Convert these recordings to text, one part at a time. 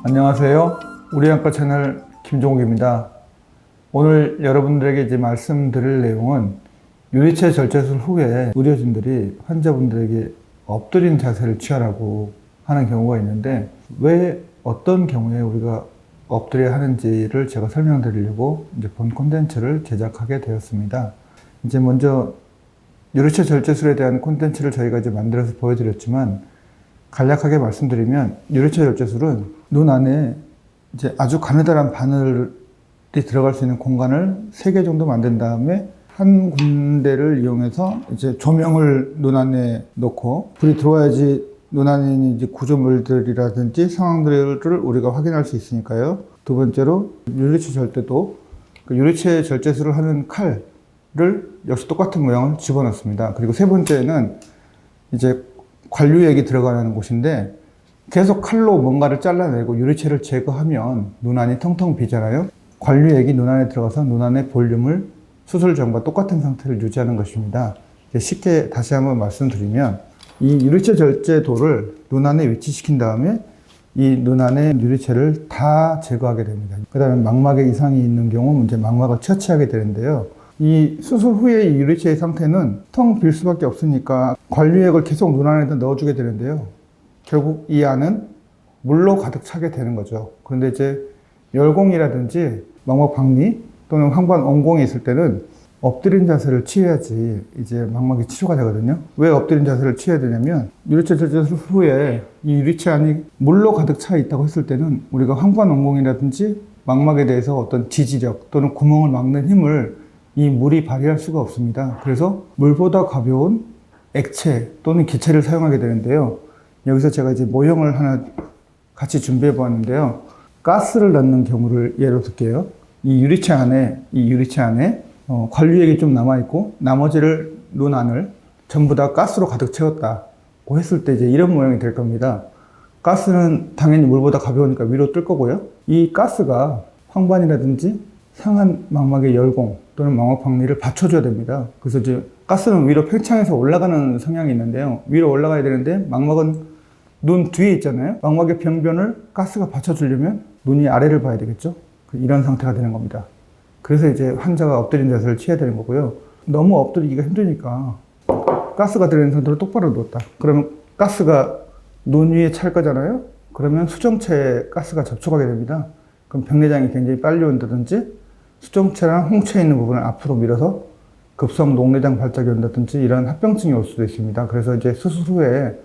안녕하세요. 우리 안과 채널 김종욱입니다. 오늘 여러분들에게 이제 말씀드릴 내용은 유리체 절제술 후에 의료진들이 환자분들에게 엎드린 자세를 취하라고 하는 경우가 있는데, 왜 어떤 경우에 우리가 엎드려야 하는지를 제가 설명드리려고 이제 본 콘텐츠를 제작하게 되었습니다. 이제 먼저 유리체 절제술에 대한 콘텐츠를 저희가 이제 만들어서 보여드렸지만, 간략하게 말씀드리면 유리체 절제술은 눈 안에 이제 아주 가느다란 바늘이 들어갈 수 있는 공간을 3개 정도 만든 다음에 한 군데를 이용해서 이제 조명을 눈 안에 넣고 불이 들어와야지 눈 안에 있는 이제 구조물들이라든지 상황들을 우리가 확인할 수 있으니까요. 두 번째로 유리체 절제도 유리체 절제술을 하는 칼을 역시 똑같은 모양을 집어넣습니다. 그리고 세 번째는 이제 관류액이 들어가는 곳인데, 계속 칼로 뭔가를 잘라내고 유리체를 제거하면 눈 안이 텅텅 비잖아요. 관류액이 눈 안에 들어가서 눈 안의 볼륨을 수술 전과 똑같은 상태를 유지하는 것입니다. 쉽게 다시 한번 말씀드리면, 이 유리체 절제도를 눈 안에 위치시킨 다음에 이 눈 안의 유리체를 다 제거하게 됩니다. 그 다음에 망막에 이상이 있는 경우 이제 망막을 처치하게 되는데요. 이 수술 후에 이 유리체의 상태는 텅 빌 수밖에 없으니까 관류액을 계속 눈 안에다 넣어주게 되는데요. 결국 이 안은 물로 가득 차게 되는 거죠. 그런데 이제 열공이라든지 망막 박리 또는 황반 원공이 있을 때는 엎드린 자세를 취해야지 이제 망막이 치료가 되거든요. 왜 엎드린 자세를 취해야 되냐면, 유리체 절제술 후에 이 유리체 안이 물로 가득 차 있다고 했을 때는 우리가 황반 원공이라든지 망막에 대해서 어떤 지지력 또는 구멍을 막는 힘을 이 물이 발휘할 수가 없습니다. 그래서 물보다 가벼운 액체 또는 기체를 사용하게 되는데요. 여기서 제가 이제 모형을 하나 같이 준비해 보았는데요. 가스를 넣는 경우를 예로 들게요. 이 유리체 안에 관류액이 좀 남아있고 나머지를 눈 안을 전부 다 가스로 가득 채웠다고 했을 때 이제 이런 모양이 될 겁니다. 가스는 당연히 물보다 가벼우니까 위로 뜰 거고요. 이 가스가 황반이라든지 상한 망막의 열공 또는 망막 박리를 받쳐줘야 됩니다. 그래서 이제 가스는 위로 팽창해서 올라가는 성향이 있는데요. 위로 올라가야 되는데 망막은 눈 뒤에 있잖아요. 망막의 병변을 가스가 받쳐주려면 눈이 아래를 봐야 되겠죠. 이런 상태가 되는 겁니다. 그래서 이제 환자가 엎드린 자세를 취해야 되는 거고요. 너무 엎드리기가 힘드니까 가스가 들어있는 상태로 똑바로 누웠다. 그러면 가스가 눈 위에 찰 거잖아요. 그러면 수정체에 가스가 접촉하게 됩니다. 그럼 백내장이 굉장히 빨리 온다든지 수정체랑 홍채에 있는 부분을 앞으로 밀어서 급성 녹내장 발작이 온다든지 이런 합병증이 올 수도 있습니다. 그래서 이제 수술 후에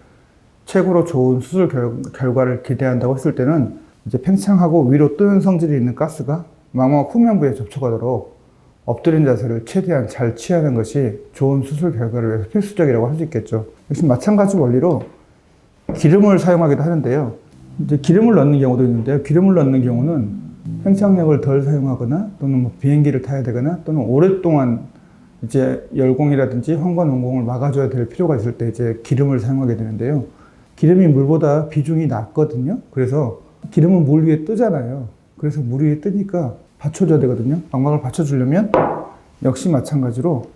최고로 좋은 수술 결과를 기대한다고 했을 때는 이제 팽창하고 위로 뜨는 성질이 있는 가스가 망막 후면부에 접촉하도록 엎드린 자세를 최대한 잘 취하는 것이 좋은 수술 결과를 위해서 필수적이라고 할 수 있겠죠. 역시 마찬가지 원리로 기름을 사용하기도 하는데요. 이제 기름을 넣는 경우도 있는데요. 기름을 넣는 경우는 팽창력을 덜 사용하거나 또는 뭐 비행기를 타야 되거나 또는 오랫동안 이제 열공이라든지 황반 원공을 막아줘야 될 필요가 있을 때 이제 기름을 사용하게 되는데요. 기름이 물보다 비중이 낮거든요. 그래서 기름은 물 위에 뜨잖아요. 그래서 물 위에 뜨니까 받쳐줘야 되거든요. 망막을 받쳐주려면 역시 마찬가지로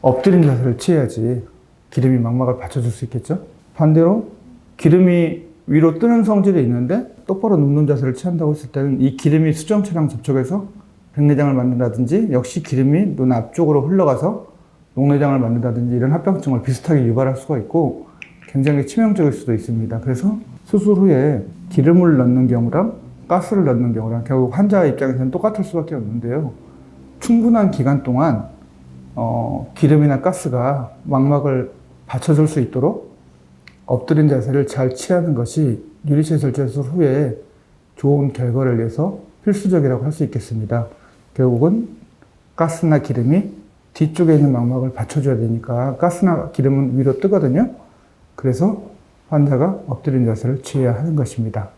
엎드린 자세를 취해야지 기름이 망막을 받쳐줄 수 있겠죠. 반대로 기름이 위로 뜨는 성질이 있는데 똑바로 눕는 자세를 취한다고 했을 때는 이 기름이 수정체랑 접촉해서 백내장을 만든다든지, 역시 기름이 눈 앞쪽으로 흘러가서 녹내장을 만든다든지 이런 합병증을 비슷하게 유발할 수가 있고 굉장히 치명적일 수도 있습니다. 그래서 수술 후에 기름을 넣는 경우랑 가스를 넣는 경우랑 결국 환자 입장에서는 똑같을 수밖에 없는데요. 충분한 기간 동안 기름이나 가스가 망막을 받쳐줄 수 있도록 엎드린 자세를 잘 취하는 것이 유리체 절제술 후에 좋은 결과를 위해서 필수적이라고 할 수 있겠습니다. 결국은 가스나 기름이 뒤쪽에 있는 망막을 받쳐줘야 되니까 가스나 기름은 위로 뜨거든요. 그래서 환자가 엎드린 자세를 취해야 하는 것입니다.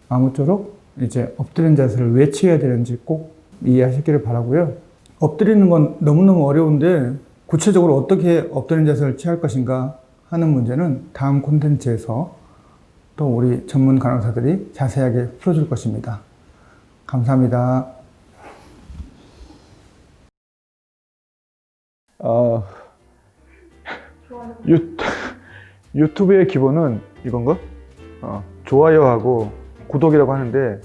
아무쪼록 이제 엎드린 자세를 왜 취해야 되는지 꼭 이해하시기를 바라고요. 엎드리는 건 너무너무 어려운데 구체적으로 어떻게 엎드린 자세를 취할 것인가 하는 문제는 다음 콘텐츠에서 또 우리 전문 간호사들이 자세하게 풀어줄 것입니다. 감사합니다. 유튜브의 기본은 이건가? 좋아요하고 구독이라고 하는데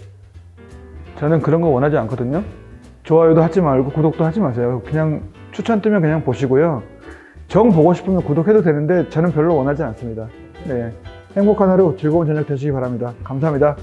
저는 그런 거 원하지 않거든요. 좋아요도 하지 말고 구독도 하지 마세요. 그냥 추천 뜨면 그냥 보시고요. 정 보고 싶으면 구독해도 되는데 저는 별로 원하지 않습니다. 네, 행복한 하루, 즐거운 저녁 되시기 바랍니다. 감사합니다.